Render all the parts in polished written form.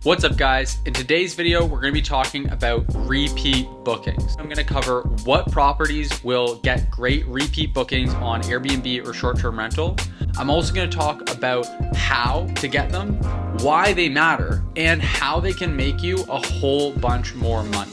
What's up guys? In today's video, we're going to be talking about repeat bookings. I'm going to cover what properties will get great repeat bookings on Airbnb or short-term rental. I'm also going to talk about how to get them, why they matter, and how they can make you a whole bunch more money.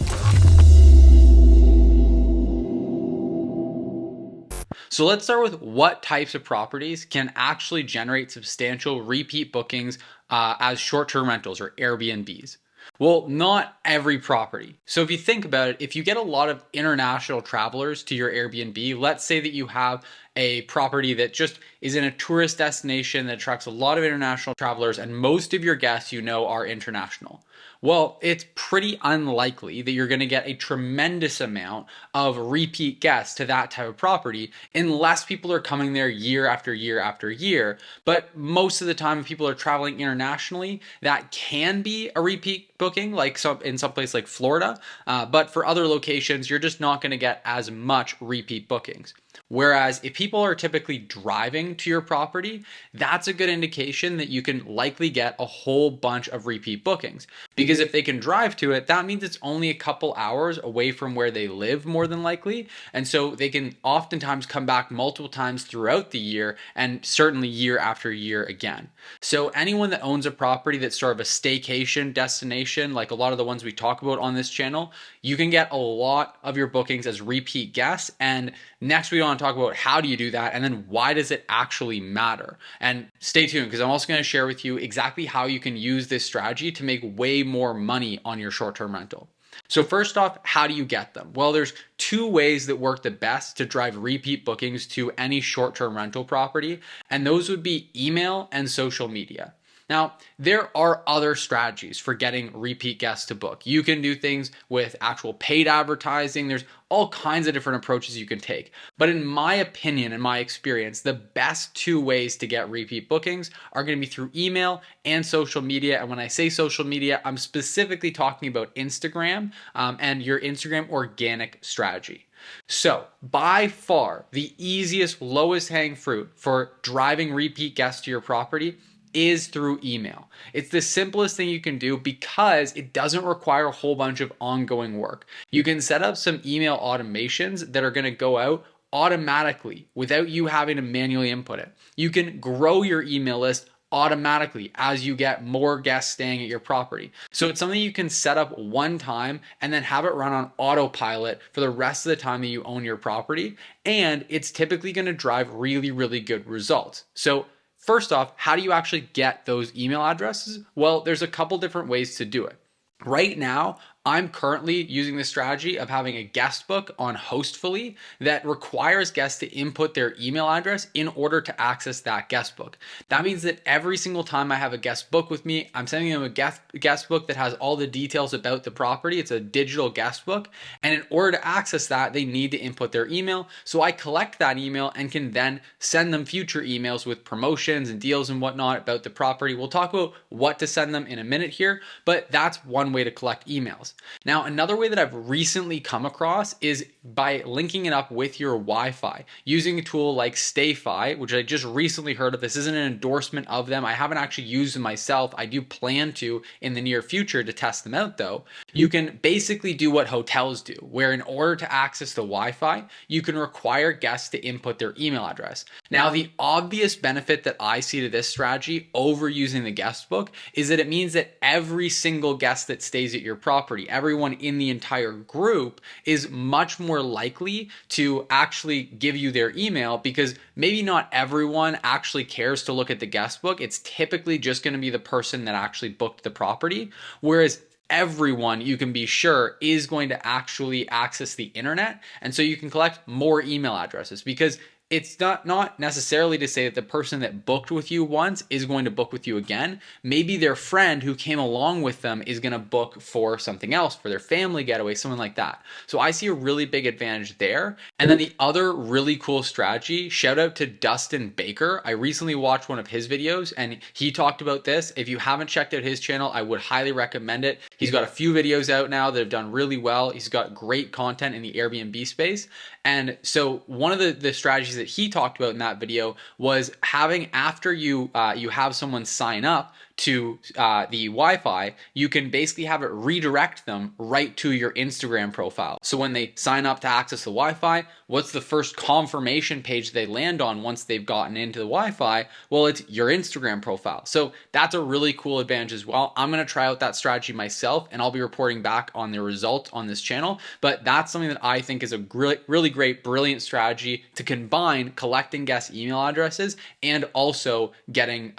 So let's start with what types of properties can actually generate substantial repeat bookings as short-term rentals or Airbnbs. Well, not every property. So if you think about it, if you get a lot of international travelers to your Airbnb, let's say that you have a property that just is in a tourist destination that attracts a lot of international travelers and most of your guests are international. Well, it's pretty unlikely that you're going to get a tremendous amount of repeat guests to that type of property unless people are coming there year after year after year. But most of the time, if people are traveling internationally, that can be a repeat booking, like in some place like Florida. But for other locations, you're just not going to get as much repeat bookings. Whereas if people are typically driving to your property, that's a good indication that you can likely get a whole bunch of repeat bookings. Because if they can drive to it, that means it's only a couple hours away from where they live more than likely. And so they can oftentimes come back multiple times throughout the year and certainly year after year again. So anyone that owns a property that's sort of a staycation destination, like a lot of the ones we talk about on this channel, you can get a lot of your bookings as repeat guests. And next we want to talk about how do you do that and then why does it actually matter. And stay tuned because I'm also going to share with you exactly how you can use this strategy to make way more money on your short-term rental. So first off, how do you get them? Well, there's two ways that work the best to drive repeat bookings to any short-term rental property, and those would be email and social media. Now, there are other strategies for getting repeat guests to book. You can do things with actual paid advertising. There's all kinds of different approaches you can take. But in my opinion, in my experience, the best two ways to get repeat bookings are going to be through email and social media. And when I say social media, I'm specifically talking about Instagram and your Instagram organic strategy. So by far, the easiest, lowest hanging fruit for driving repeat guests to your property is through email. It's the simplest thing you can do because it doesn't require a whole bunch of ongoing work. You can set up some email automations that are going to go out automatically without you having to manually input it. You can grow your email list automatically as you get more guests staying at your property. So it's something you can set up one time and then have it run on autopilot for the rest of the time that you own your property. And it's typically going to drive really, really good results. So first off, how do you actually get those email addresses? Well, there's a couple different ways to do it. Right now, I'm currently using the strategy of having a guest book on Hostfully that requires guests to input their email address in order to access that guest book. That means that every single time I have a guest book with me, I'm sending them a guest book that has all the details about the property. It's a digital guest book. And in order to access that, they need to input their email. So I collect that email and can then send them future emails with promotions and deals and whatnot about the property. We'll talk about what to send them in a minute here, but that's one way to collect emails. Now, another way that I've recently come across is by linking it up with your Wi-Fi using a tool like StayFi, which I just recently heard of. This isn't an endorsement of them. I haven't actually used them myself. I do plan to in the near future to test them out though. You can basically do what hotels do, where in order to access the Wi-Fi, you can require guests to input their email address. Now, the obvious benefit that I see to this strategy over using the guest book is that it means that every single guest that stays at your property, everyone in the entire group is much more likely to actually give you their email because maybe not everyone actually cares to look at the guest book. It's typically just going to be the person that actually booked the property. Whereas everyone, you can be sure, is going to actually access the internet. And so you can collect more email addresses because it's not necessarily to say that the person that booked with you once is going to book with you again. Maybe their friend who came along with them is going to book for something else, for their family getaway, something like that. So I see a really big advantage there. And then the other really cool strategy, shout out to Dustin Baker. I recently watched one of his videos and he talked about this. If you haven't checked out his channel, I would highly recommend it. He's got a few videos out now that have done really well. He's got great content in the Airbnb space. And so one of the strategies that he talked about in that video was having, after you have someone sign up to the Wi-Fi, you can basically have it redirect them right to your Instagram profile. So when they sign up to access the Wi-Fi, what's the first confirmation page they land on once they've gotten into the Wi-Fi? Well, it's your Instagram profile. So that's a really cool advantage as well. I'm going to try out that strategy myself, and I'll be reporting back on the results on this channel. But that's something that I think is a really great, brilliant strategy to combine collecting guest email addresses and also getting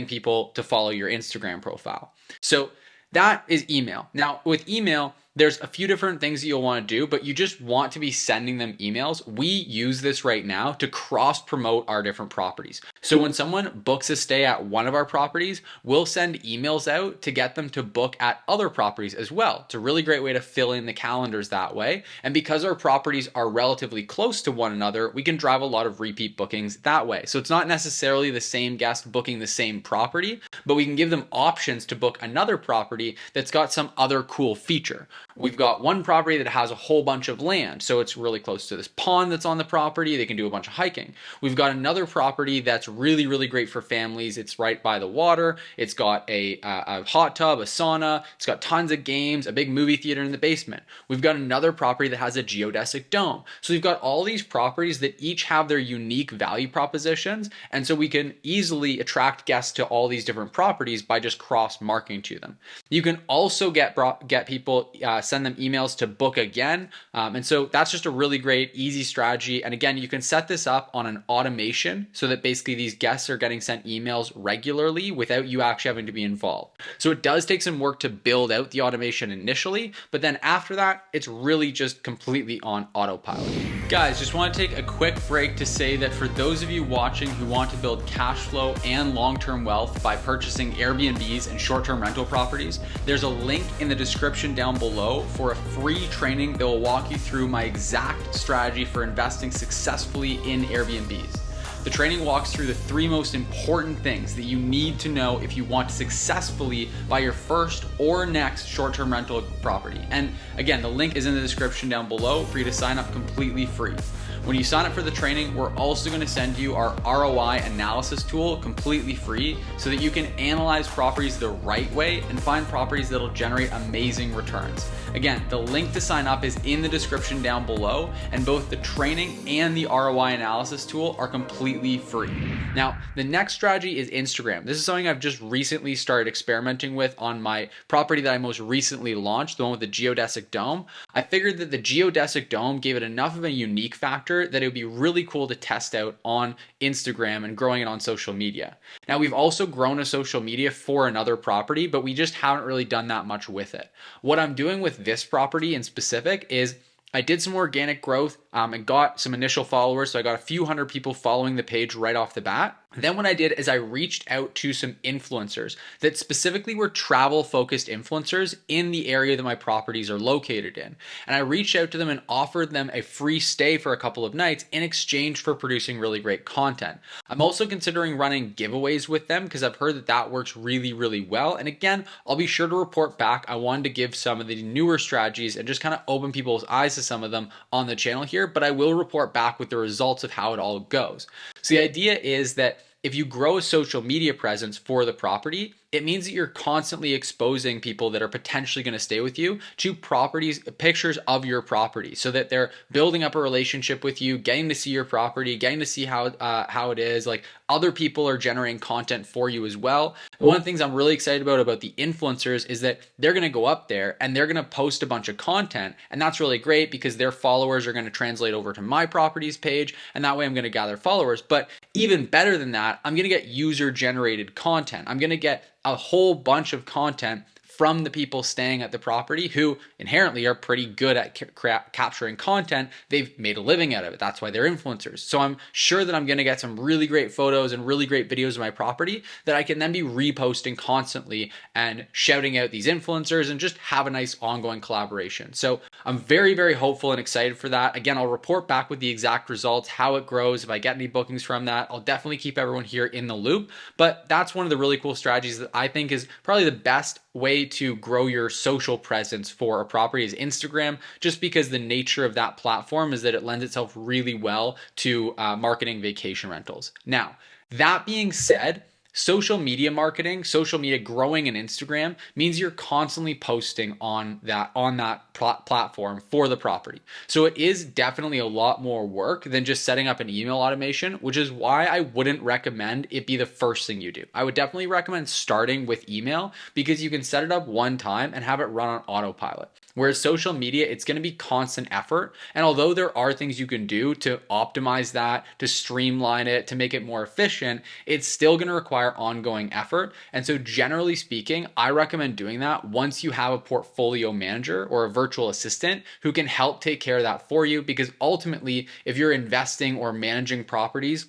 people to follow your Instagram profile. So that is email. Now with email, there's a few different things that you'll want to do, but you just want to be sending them emails. We use this right now to cross promote our different properties. So when someone books a stay at one of our properties, we'll send emails out to get them to book at other properties as well. It's a really great way to fill in the calendars that way. And because our properties are relatively close to one another, we can drive a lot of repeat bookings that way. So it's not necessarily the same guest booking the same property, but we can give them options to book another property that's got some other cool feature. We've got one property that has a whole bunch of land, so it's really close to this pond that's on the property. They can do a bunch of hiking. We've got another property that's really, really great for families. It's right by the water. It's got a hot tub, a sauna. It's got tons of games, a big movie theater in the basement. We've got another property that has a geodesic dome. So we've got all these properties that each have their unique value propositions, and so we can easily attract guests to all these different properties by just cross-marketing to them. You can also get people send them emails to book again. And so that's just a really great, easy strategy. And again, you can set this up on an automation so that basically these guests are getting sent emails regularly without you actually having to be involved. So it does take some work to build out the automation initially, but then after that, it's really just completely on autopilot. Guys, just want to take a quick break to say that for those of you watching who want to build cash flow and long-term wealth by purchasing Airbnbs and short-term rental properties, there's a link in the description down below for a free training that will walk you through my exact strategy for investing successfully in Airbnbs. The training walks through the 3 most important things that you need to know if you want to successfully buy your first or next short-term rental property. And again, the link is in the description down below for you to sign up completely free. When you sign up for the training, we're also going to send you our ROI analysis tool completely free so that you can analyze properties the right way and find properties that'll generate amazing returns. Again, the link to sign up is in the description down below, and both the training and the ROI analysis tool are completely free. Now, the next strategy is Instagram. This is something I've just recently started experimenting with on my property that I most recently launched, the one with the geodesic dome. I figured that the geodesic dome gave it enough of a unique factor that it would be really cool to test out on Instagram and growing it on social media. Now, we've also grown a social media for another property, but we just haven't really done that much with it. What I'm doing with this property in specific is I did some organic growth and got some initial followers. So I got a few hundred people following the page right off the bat. Then what I did is I reached out to some influencers that specifically were travel focused influencers in the area that my properties are located in. And I reached out to them and offered them a free stay for a couple of nights in exchange for producing really great content. I'm also considering running giveaways with them because I've heard that that works really, really well. And again, I'll be sure to report back. I wanted to give some of the newer strategies and just kind of open people's eyes to some of them on the channel here, but I will report back with the results of how it all goes. So the idea is that if you grow a social media presence for the property, it means that you're constantly exposing people that are potentially going to stay with you to properties, pictures of your property, so that they're building up a relationship with you, getting to see your property, getting to see how it is. Like, other people are generating content for you as well. One of the things I'm really excited about the influencers is that they're going to go up there and they're going to post a bunch of content, and that's really great because their followers are going to translate over to my properties page, and that way I'm going to gather followers. But even better than that, I'm going to get user generated content. I'm going to get a whole bunch of content from the people staying at the property who inherently are pretty good at capturing content. They've made a living out of it. That's why they're influencers. So I'm sure that I'm going to get some really great photos and really great videos of my property that I can then be reposting constantly and shouting out these influencers and just have a nice ongoing collaboration. So I'm very, very hopeful and excited for that. Again, I'll report back with the exact results, how it grows. If I get any bookings from that, I'll definitely keep everyone here in the loop. But that's one of the really cool strategies that I think is probably the best way to grow your social presence for a property is Instagram, just because the nature of that platform is that it lends itself really well to marketing vacation rentals. Now, that being said, Social media marketing, social media growing in Instagram means you're constantly posting on that platform for the property. So it is definitely a lot more work than just setting up an email automation, which is why I wouldn't recommend it be the first thing you do. I would definitely recommend starting with email because you can set it up one time and have it run on autopilot. Whereas social media, it's going to be constant effort. And although there are things you can do to optimize that, to streamline it, to make it more efficient, it's still going to require ongoing effort. And so generally speaking, I recommend doing that once you have a portfolio manager or a virtual assistant who can help take care of that for you. Because ultimately, if you're investing or managing properties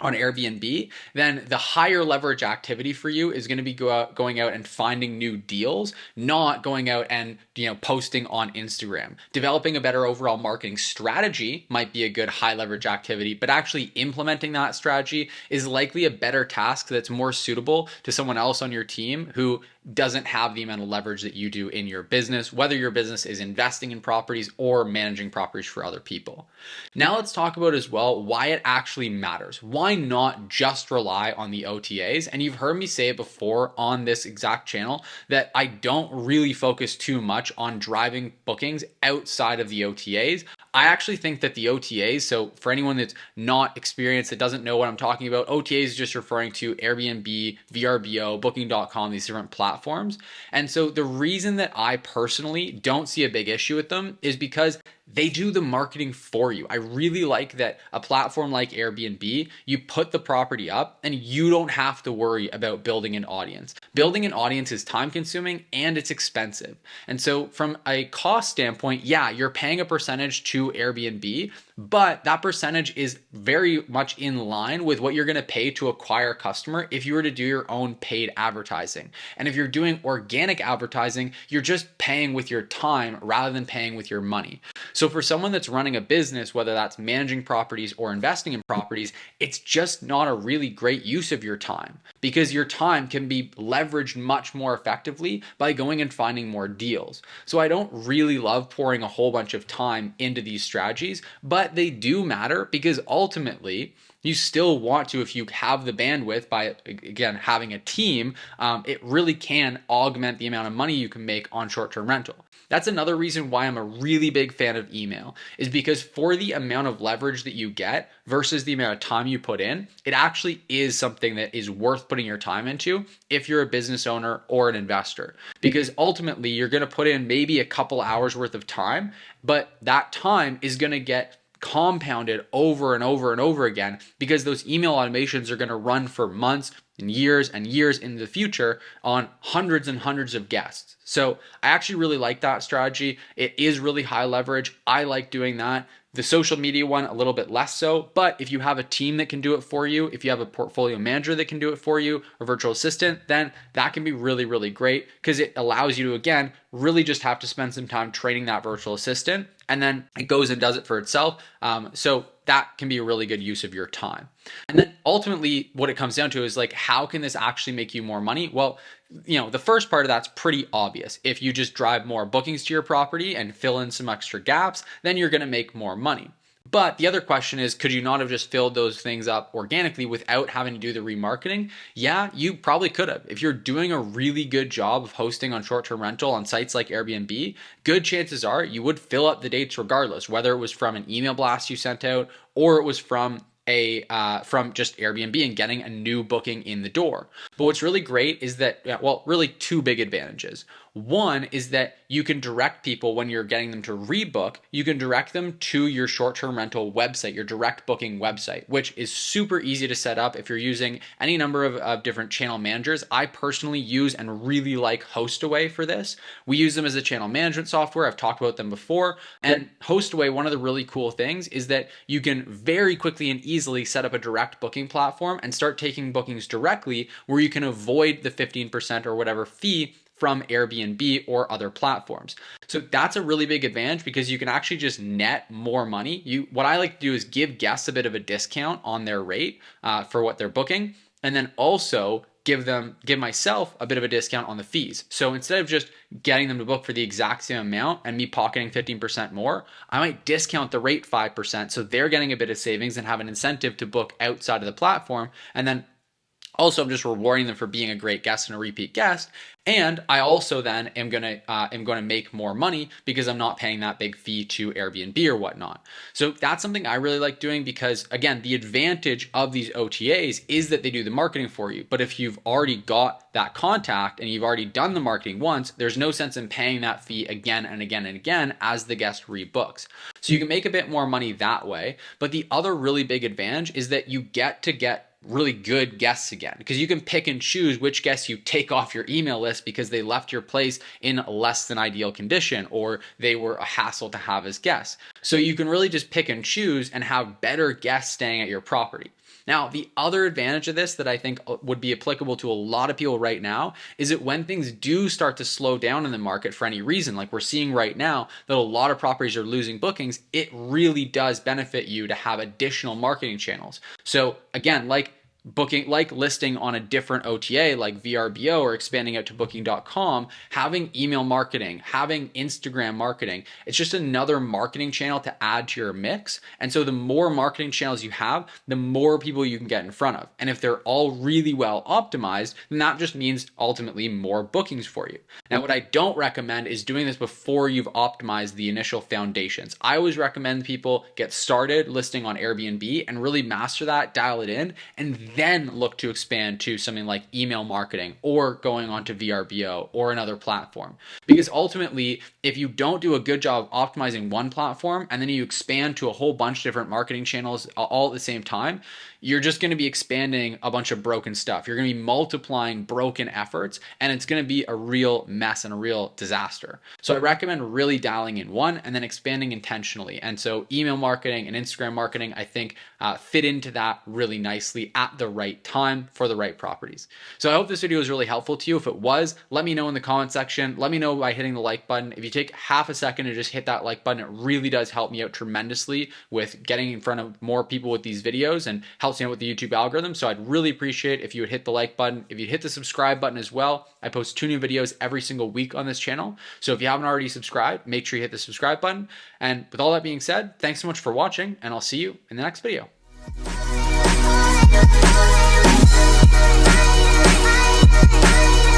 on Airbnb, then the higher leverage activity for you is going to be going out and finding new deals, not going out and posting on Instagram. Developing a better overall marketing strategy might be a good high leverage activity, but actually implementing that strategy is likely a better task that's more suitable to someone else on your team who doesn't have the amount of leverage that you do in your business, whether your business is investing in properties or managing properties for other people. Now let's talk about as well why it actually matters. Why not just rely on the OTAs? And you've heard me say it before on this exact channel that I don't really focus too much on driving bookings outside of the OTAs. I actually think that the OTAs, so for anyone that's not experienced, that doesn't know what I'm talking about, OTAs is just referring to Airbnb, Vrbo, Booking.com, these different platforms. And so the reason that I personally don't see a big issue with them is because they do the marketing for you. I really like that a platform like Airbnb, you put the property up and you don't have to worry about building an audience. Building an audience is time consuming and it's expensive. And so from a cost standpoint, yeah, you're paying a percentage to Airbnb, but that percentage is very much in line with what you're going to pay to acquire a customer if you were to do your own paid advertising. And if you're doing organic advertising, you're just paying with your time rather than paying with your money. So for someone that's running a business, whether that's managing properties or investing in properties, it's just not a really great use of your time because your time can be leveraged much more effectively by going and finding more deals. So I don't really love pouring a whole bunch of time into these strategies, but they do matter because ultimately you still want to, if you have the bandwidth by, again, having a team, it really can augment the amount of money you can make on short-term rental. That's another reason why I'm a really big fan of email is because for the amount of leverage that you get versus the amount of time you put in, it actually is something that is worth putting your time into if you're a business owner or an investor. Because ultimately you're going to put in maybe a couple hours worth of time, but that time is going to get compounded over and over and over again because those email automations are going to run for months and years in the future on hundreds and hundreds of guests. So I actually really like that strategy. It is really high leverage. I like doing that. The social media one, a little bit less so, but if you have a team that can do it for you, if you have a portfolio manager that can do it for you, a virtual assistant, then that can be really, really great because it allows you to, again, really just have to spend some time training that virtual assistant and then it goes and does it for itself. So that can be a really good use of your time. And then ultimately what it comes down to is like, how can this actually make you more money? Well, the first part of that's pretty obvious. If you just drive more bookings to your property and fill in some extra gaps, then you're going to make more money. But the other question is, could you not have just filled those things up organically without having to do the remarketing? Yeah, you probably could have. If you're doing a really good job of hosting on short-term rental on sites like Airbnb, good chances are you would fill up the dates regardless, whether it was from an email blast you sent out or it was from just Airbnb and getting a new booking in the door. But what's really great is that, really two big advantages. One is that you can direct people when you're getting them to rebook, you can direct them to your short-term rental website, your direct booking website, which is super easy to set up if you're using any number of different channel managers. I personally use and really like Hostaway for this. We use them as a channel management software. I've talked about them before. And Hostaway, one of the really cool things is that you can very quickly and easily set up a direct booking platform and start taking bookings directly where you can avoid the 15% or whatever fee from Airbnb or other platforms. So that's a really big advantage because you can actually just net more money. What I like to do is give guests a bit of a discount on their rate for what they're booking, and then also give myself a bit of a discount on the fees. So instead of just getting them to book for the exact same amount and me pocketing 15% more, I might discount the rate 5% so they're getting a bit of savings and have an incentive to book outside of the platform. And then Also, I'm just rewarding them for being a great guest and a repeat guest. And I also then am gonna make more money because I'm not paying that big fee to Airbnb or whatnot. So that's something I really like doing because, again, the advantage of these OTAs is that they do the marketing for you. But if you've already got that contact and you've already done the marketing once, there's no sense in paying that fee again and again and again as the guest rebooks. So you can make a bit more money that way. But the other really big advantage is that you get really good guests again, because you can pick and choose which guests you take off your email list because they left your place in less than ideal condition or they were a hassle to have as guests. So you can really just pick and choose and have better guests staying at your property. Now, the other advantage of this that I think would be applicable to a lot of people right now is that when things do start to slow down in the market for any reason, like we're seeing right now that a lot of properties are losing bookings, it really does benefit you to have additional marketing channels. So again, like listing on a different OTA like Vrbo or expanding out to booking.com, having email marketing, having Instagram marketing, it's just another marketing channel to add to your mix. And so the more marketing channels you have, the more people you can get in front of. And if they're all really well optimized, then that just means ultimately more bookings for you. Now, what I don't recommend is doing this before you've optimized the initial foundations. I always recommend people get started listing on Airbnb and really master that, dial it in, and then look to expand to something like email marketing or going on to Vrbo or another platform. Because ultimately, if you don't do a good job of optimizing one platform and then you expand to a whole bunch of different marketing channels all at the same time, you're just going to be expanding a bunch of broken stuff. You're going to be multiplying broken efforts, and it's going to be a real mess and a real disaster. So I recommend really dialing in one and then expanding intentionally. And so email marketing and Instagram marketing, I think, fit into that really nicely at the right time for the right properties. So I hope this video was really helpful to you. If it was, let me know in the comment section. Let me know by hitting the like button. If you take half a second to just hit that like button, it really does help me out tremendously with getting in front of more people with these videos and helps me out with the YouTube algorithm. So I'd really appreciate if you would hit the like button. If you'd hit the subscribe button as well. I post 2 new videos every single week on this channel. So if you haven't already subscribed, make sure you hit the subscribe button. And with all that being said, thanks so much for watching, and I'll see you in the next video. Bye.